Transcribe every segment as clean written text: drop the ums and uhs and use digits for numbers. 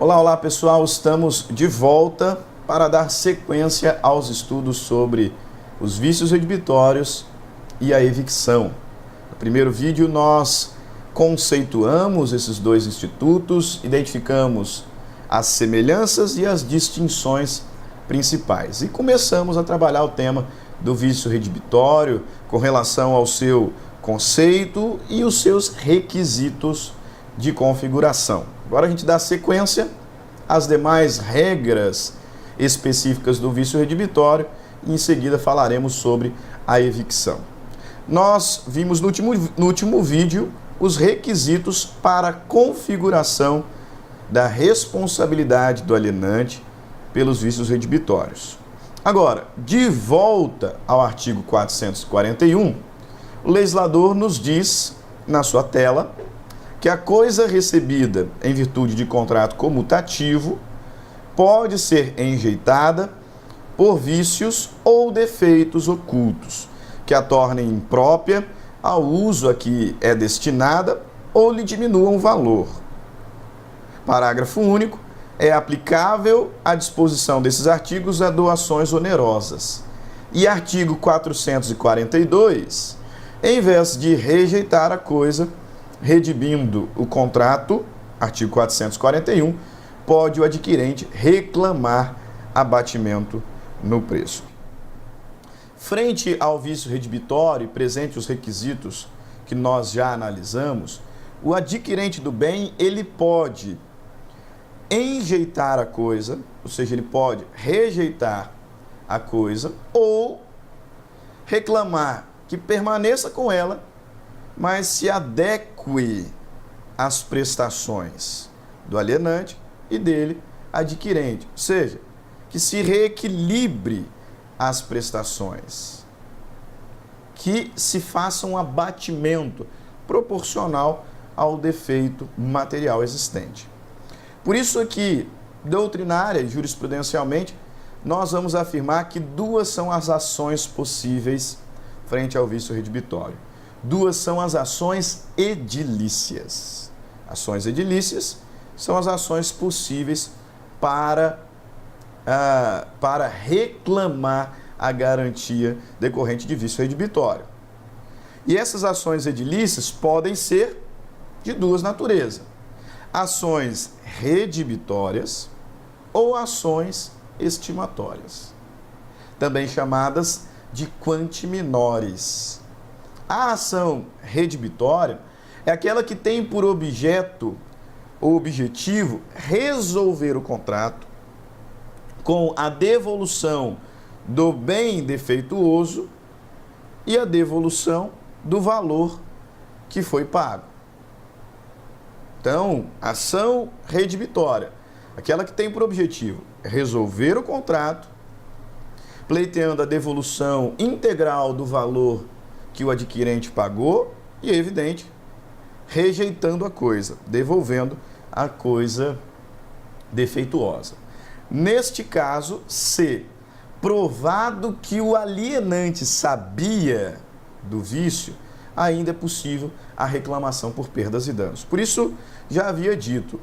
Olá, olá pessoal, estamos de volta para dar sequência aos estudos sobre os vícios redibitórios e a evicção. No primeiro vídeo nós conceituamos esses dois institutos, identificamos as semelhanças e as distinções principais e começamos a trabalhar o tema do vício redibitório com relação ao seu conceito e os seus requisitos de configuração. Agora a gente dá sequência às demais regras específicas do vício redibitório e em seguida falaremos sobre a evicção. Nós vimos no último vídeo os requisitos para a configuração da responsabilidade do alienante pelos vícios redibitórios. Agora, de volta ao artigo 441, o legislador nos diz na sua tela que a coisa recebida em virtude de contrato comutativo pode ser enjeitada por vícios ou defeitos ocultos, que a tornem imprópria ao uso a que é destinada ou lhe diminuam o valor. Parágrafo único. É aplicável a disposição desses artigos a doações onerosas. E artigo 442, em vez de rejeitar a coisa, redibindo o contrato, artigo 441, pode o adquirente reclamar abatimento no preço. Frente ao vício redibitório, presente os requisitos que nós já analisamos, o adquirente do bem, ele pode enjeitar a coisa, ou seja, ele pode rejeitar a coisa ou reclamar que permaneça com ela, mas se adeque às prestações do alienante e dele adquirente, ou seja, que se reequilibre as prestações, que se faça um abatimento proporcional ao defeito material existente. Por isso aqui, doutrinária e jurisprudencialmente, nós vamos afirmar que duas são as ações possíveis frente ao vício redibitório. Duas são as ações edilícias. Ações edilícias são as ações possíveis para reclamar a garantia decorrente de vício redibitório. E essas ações edilícias podem ser de duas naturezas: ações redibitórias ou ações estimatórias, também chamadas de quanti minores. A ação redibitória é aquela que tem por objeto ou objetivo resolver o contrato com a devolução do bem defeituoso e a devolução do valor que foi pago. Então, ação redibitória, aquela que tem por objetivo resolver o contrato, pleiteando a devolução integral do valor que o adquirente pagou e, é evidente, rejeitando a coisa, devolvendo a coisa defeituosa. Neste caso, se provado que o alienante sabia do vício, ainda é possível a reclamação por perdas e danos. Por isso, já havia dito,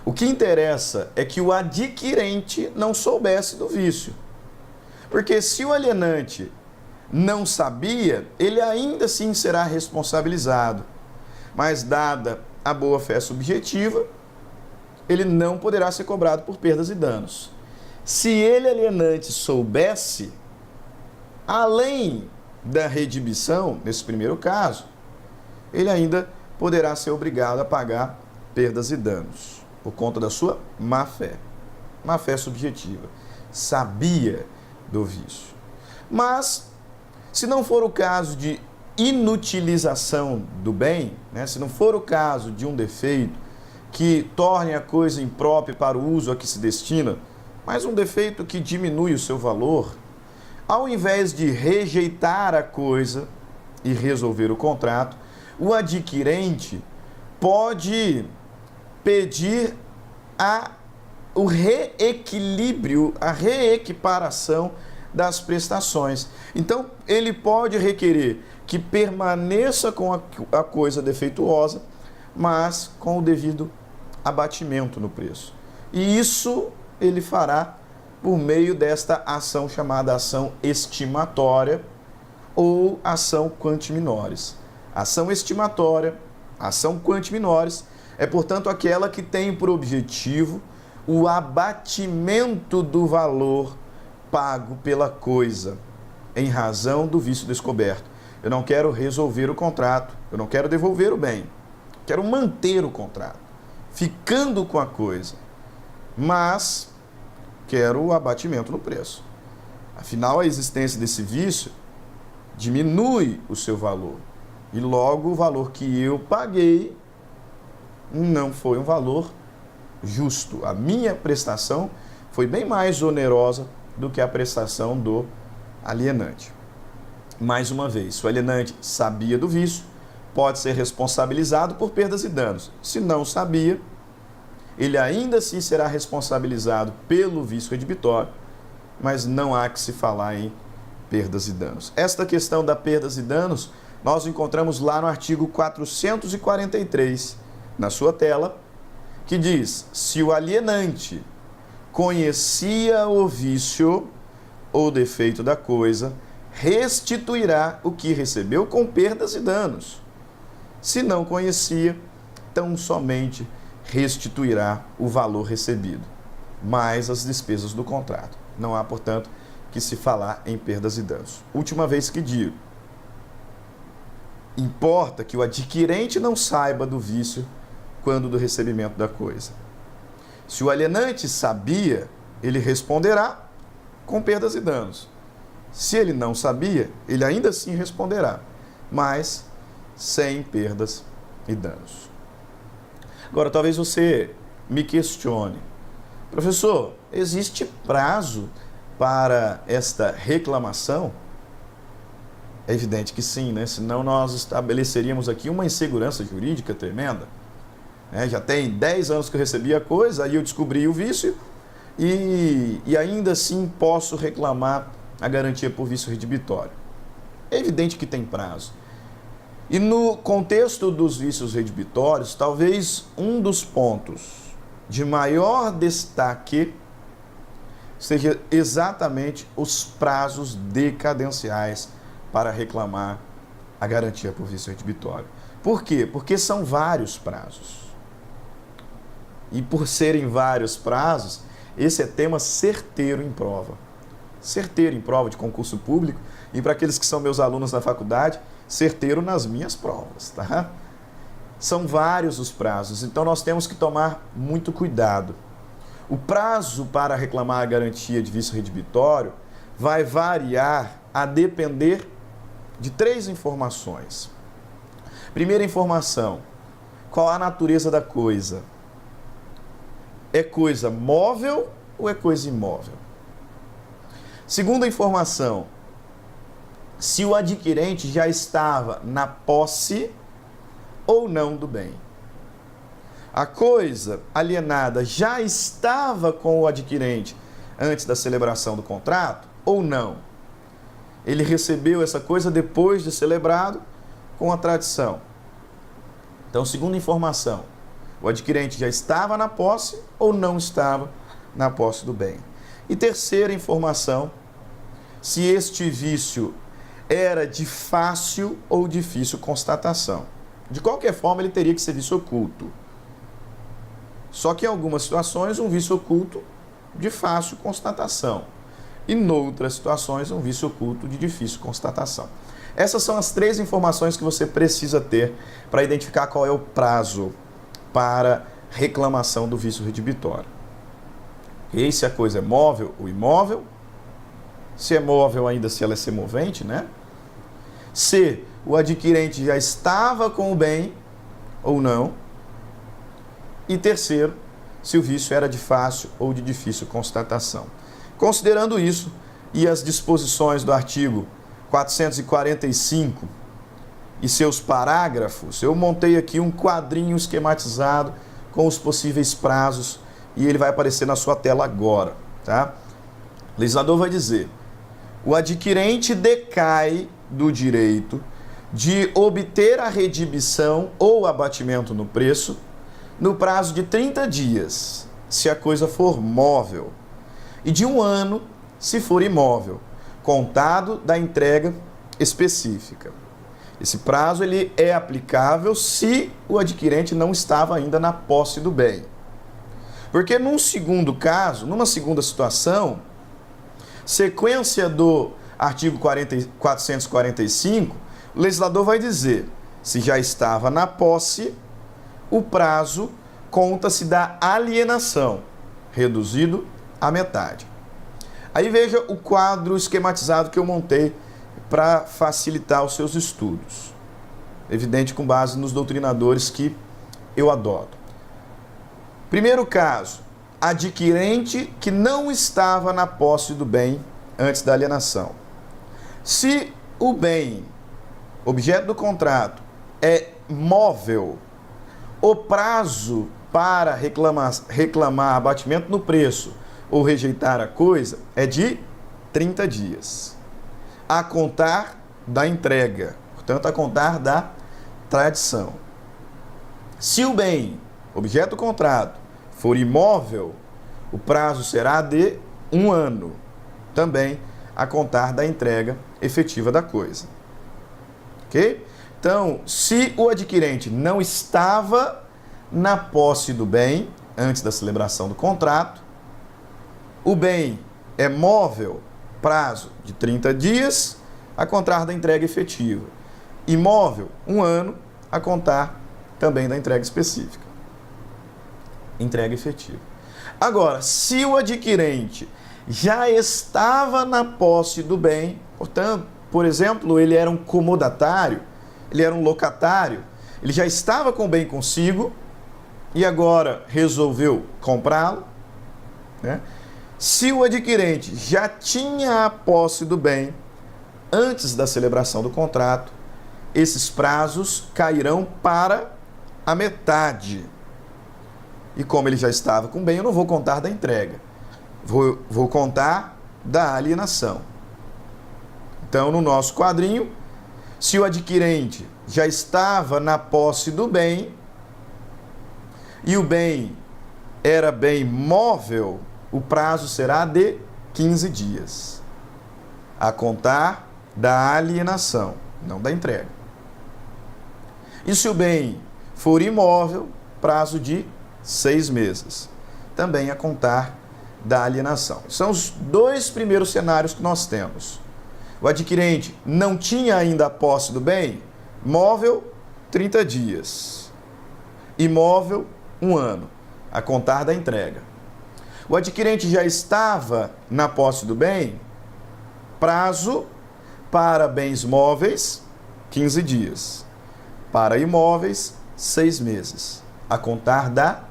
o que interessa é que o adquirente não soubesse do vício. Porque se o alienante não sabia, ele ainda assim será responsabilizado. Mas, dada a boa-fé subjetiva, ele não poderá ser cobrado por perdas e danos. Se ele, alienante, soubesse, além da redibição, nesse primeiro caso, ele ainda poderá ser obrigado a pagar perdas e danos, por conta da sua má-fé subjetiva. Sabia do vício. Mas, se não for o caso de inutilização do bem, se não for o caso de um defeito que torne a coisa imprópria para o uso a que se destina, mas um defeito que diminui o seu valor, ao invés de rejeitar a coisa e resolver o contrato, o adquirente pode pedir o reequilíbrio, a reequiparação das prestações. Então, ele pode requerer que permaneça com a coisa defeituosa, mas com o devido abatimento no preço. E isso ele fará por meio desta ação chamada ação estimatória ou ação quanti minores. Ação estimatória, ação quanti minores, é, portanto, aquela que tem por objetivo o abatimento do valor pago pela coisa, em razão do vício descoberto. Eu não quero resolver o contrato, eu não quero devolver o bem, quero manter o contrato, ficando com a coisa, mas quero o abatimento no preço. Afinal, a existência desse vício diminui o seu valor, e logo o valor que eu paguei não foi um valor justo. A minha prestação foi bem mais onerosa do que a prestação do alienante. Mais uma vez, se o alienante sabia do vício, pode ser responsabilizado por perdas e danos. Se não sabia, ele ainda assim será responsabilizado pelo vício redibitório, mas não há que se falar em perdas e danos. Esta questão da perdas e danos, nós encontramos lá no artigo 443, na sua tela, que diz: se o alienante conhecia o vício ou defeito da coisa, restituirá o que recebeu com perdas e danos. Se não conhecia, tão somente restituirá o valor recebido, mais as despesas do contrato. Não há, portanto, que se falar em perdas e danos. Última vez que digo, importa que o adquirente não saiba do vício quando do recebimento da coisa. Se o alienante sabia, ele responderá com perdas e danos. Se ele não sabia, ele ainda assim responderá, mas sem perdas e danos. Agora, talvez você me questione: professor, existe prazo para esta reclamação? É evidente que sim, né? Senão nós estabeleceríamos aqui uma insegurança jurídica tremenda. Já tem 10 anos que eu recebi a coisa, aí eu descobri o vício e ainda assim posso reclamar a garantia por vício redibitório. É evidente que tem prazo. E no contexto dos vícios redibitórios, talvez um dos pontos de maior destaque seja exatamente os prazos decadenciais para reclamar a garantia por vício redibitório. Por quê? Porque são vários prazos. E por serem vários prazos, esse é tema certeiro em prova. Certeiro em prova de concurso público, e para aqueles que são meus alunos na faculdade, certeiro nas minhas provas, tá? São vários os prazos, então nós temos que tomar muito cuidado. O prazo para reclamar a garantia de vício redibitório vai variar a depender de 3 informações. Primeira informação: qual a natureza da coisa? É coisa móvel ou é coisa imóvel? Segunda informação: se o adquirente já estava na posse ou não do bem. A coisa alienada já estava com o adquirente antes da celebração do contrato ou não? Ele recebeu essa coisa depois de celebrado com a tradição. Então, segunda informação: o adquirente já estava na posse ou não estava na posse do bem. E terceira informação: se este vício era de fácil ou difícil constatação. De qualquer forma, ele teria que ser vício oculto. Só que em algumas situações, um vício oculto de fácil constatação. E noutras situações, um vício oculto de difícil constatação. Essas são as 3 informações que você precisa ter para identificar qual é o prazo para reclamação do vício redibitório. E se a coisa é móvel ou imóvel, se é móvel ainda, se ela é semovente, né? Se o adquirente já estava com o bem ou não. E terceiro, se o vício era de fácil ou de difícil constatação. Considerando isso e as disposições do artigo 445 e seus parágrafos, eu montei aqui um quadrinho esquematizado com os possíveis prazos e ele vai aparecer na sua tela agora, tá? O legislador vai dizer: o adquirente decai do direito de obter a redibição ou abatimento no preço no prazo de 30 dias, se a coisa for móvel, e de 1 ano, se for imóvel, contado da entrega específica. Esse prazo ele é aplicável se o adquirente não estava ainda na posse do bem. Porque num segundo caso, numa segunda situação, sequência do artigo 445, o legislador vai dizer, se já estava na posse, o prazo conta-se da alienação, reduzido à metade. Aí veja o quadro esquematizado que eu montei para facilitar os seus estudos. Evidente, com base nos doutrinadores que eu adoto. Primeiro caso, adquirente que não estava na posse do bem antes da alienação. Se o bem, objeto do contrato, é móvel, o prazo para reclamar abatimento no preço ou rejeitar a coisa é de 30 dias. A contar da entrega, portanto, a contar da tradição. Se o bem, objeto do contrato, for imóvel, o prazo será de 1 ano, também a contar da entrega efetiva da coisa. Ok? Então, se o adquirente não estava na posse do bem antes da celebração do contrato, o bem é móvel, prazo de 30 dias, a contar da entrega efetiva. Imóvel, 1 ano, a contar também da entrega específica. Entrega efetiva. Agora, se o adquirente já estava na posse do bem, portanto, por exemplo, ele era um comodatário, ele era um locatário, ele já estava com o bem consigo e agora resolveu comprá-lo, né? Se o adquirente já tinha a posse do bem antes da celebração do contrato, esses prazos cairão para a metade. E como ele já estava com o bem, eu não vou contar da entrega. Vou contar da alienação. Então, no nosso quadrinho, se o adquirente já estava na posse do bem e o bem era bem móvel, o prazo será de 15 dias, a contar da alienação, não da entrega. E se o bem for imóvel, prazo de 6 meses, também a contar da alienação. São os 2 primeiros cenários que nós temos. O adquirente não tinha ainda a posse do bem, móvel, 30 dias. Imóvel, 1 ano, a contar da entrega. O adquirente já estava na posse do bem, prazo para bens móveis, 15 dias. Para imóveis, 6 meses, a contar da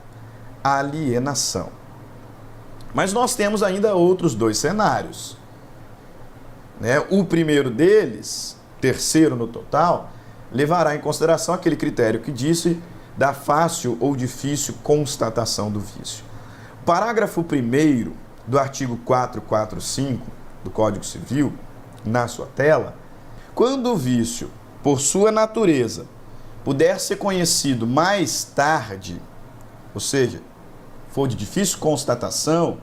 alienação. Mas nós temos ainda outros 2 cenários. O primeiro deles, terceiro no total, levará em consideração aquele critério que disse da fácil ou difícil constatação do vício. O parágrafo 1º do artigo 445 do Código Civil, na sua tela, quando o vício, por sua natureza, puder ser conhecido mais tarde, ou seja, for de difícil constatação,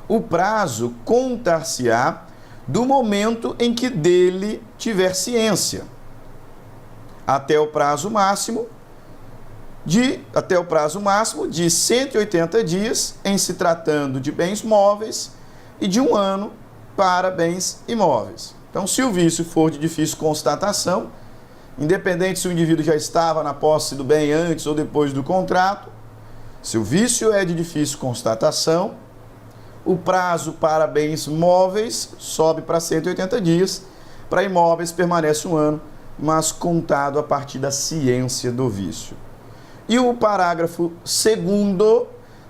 o prazo contar-se-á do momento em que dele tiver ciência, até o prazo máximo de 180 dias em se tratando de bens móveis e de 1 ano para bens imóveis. Então, se o vício for de difícil constatação, independente se o indivíduo já estava na posse do bem antes ou depois do contrato, se o vício é de difícil constatação, o prazo para bens móveis sobe para 180 dias, para imóveis permanece 1 ano, mas contado a partir da ciência do vício. E o parágrafo 2º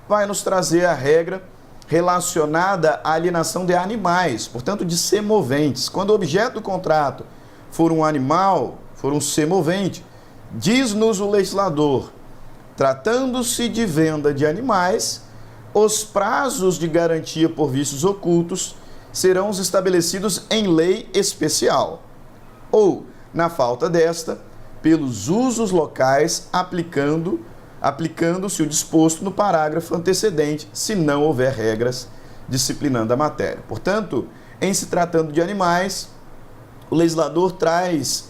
vai nos trazer a regra relacionada à alienação de animais, portanto de semoventes. Quando o objeto do contrato for um animal, for um semovente, diz-nos o legislador, tratando-se de venda de animais, os prazos de garantia por vícios ocultos serão os estabelecidos em lei especial, ou, na falta desta, pelos usos locais, aplicando aplicando-se o disposto no parágrafo antecedente, se não houver regras disciplinando a matéria. Portanto, em se tratando de animais, o legislador traz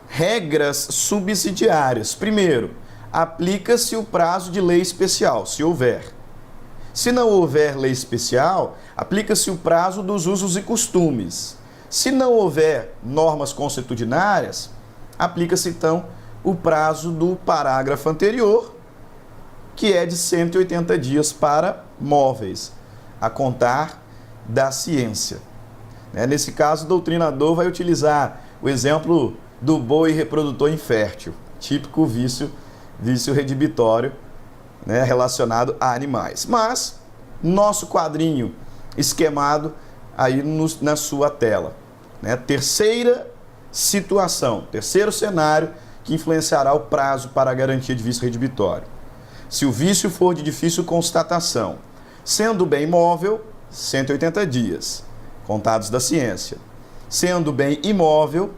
regras subsidiárias. Primeiro, aplica-se o prazo de lei especial, se houver. Se não houver lei especial, aplica-se o prazo dos usos e costumes. Se não houver normas consuetudinárias, aplica-se então o prazo do parágrafo anterior, que é de 180 dias para móveis, a contar da ciência. Nesse caso, o doutrinador vai utilizar o exemplo do boi reprodutor infértil, típico vício redibitório, relacionado a animais. Mas, nosso quadrinho esquemado aí na sua tela. Terceira situação, terceiro cenário que influenciará o prazo para a garantia de vício redibitório. Se o vício for de difícil constatação, sendo bem móvel, 180 dias, contados da ciência. Sendo bem imóvel,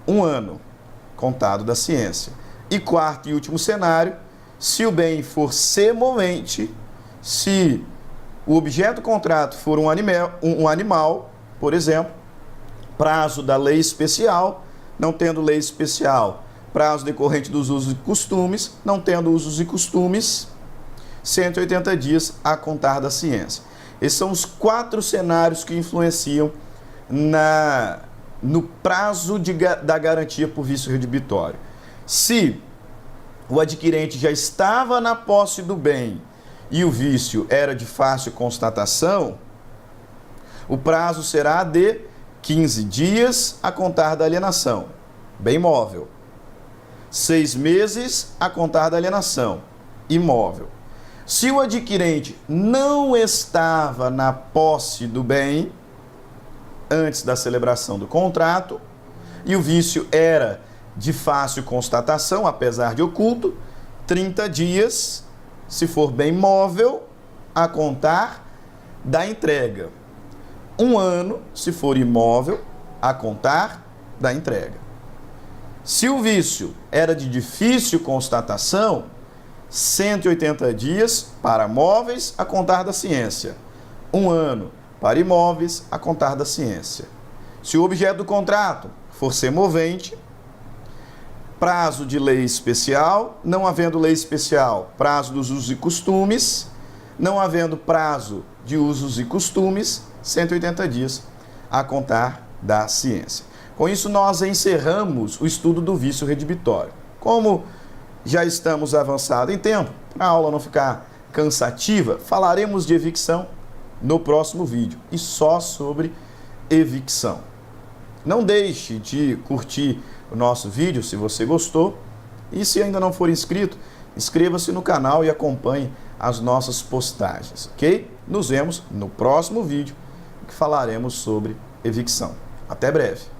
1 ano, contado da ciência. E quarto e último cenário, se o bem for semovente, se o objeto do contrato for um animal, por exemplo, prazo da lei especial, não tendo lei especial, prazo decorrente dos usos e costumes, não tendo usos e costumes, 180 dias a contar da ciência. Esses são os 4 cenários que influenciam no prazo da garantia por vício redibitório. Se o adquirente já estava na posse do bem e o vício era de fácil constatação, o prazo será de 15 dias a contar da alienação, bem móvel. 6 meses a contar da alienação, imóvel. Se o adquirente não estava na posse do bem antes da celebração do contrato e o vício era de fácil constatação, apesar de oculto, 30 dias, se for bem móvel, a contar da entrega. 1 ano, se for imóvel, a contar da entrega. Se o vício era de difícil constatação, 180 dias para móveis a contar da ciência. 1 ano para imóveis a contar da ciência. Se o objeto do contrato for semovente, prazo de lei especial, não havendo lei especial, prazo dos usos e costumes, não havendo prazo de usos e costumes, 180 dias a contar da ciência. Com isso, nós encerramos o estudo do vício redibitório. Como já estamos avançados em tempo, para a aula não ficar cansativa, falaremos de evicção no próximo vídeo e só sobre evicção. Não deixe de curtir o nosso vídeo se você gostou e se ainda não for inscrito, inscreva-se no canal e acompanhe as nossas postagens, ok? Nos vemos no próximo vídeo que falaremos sobre evicção. Até breve!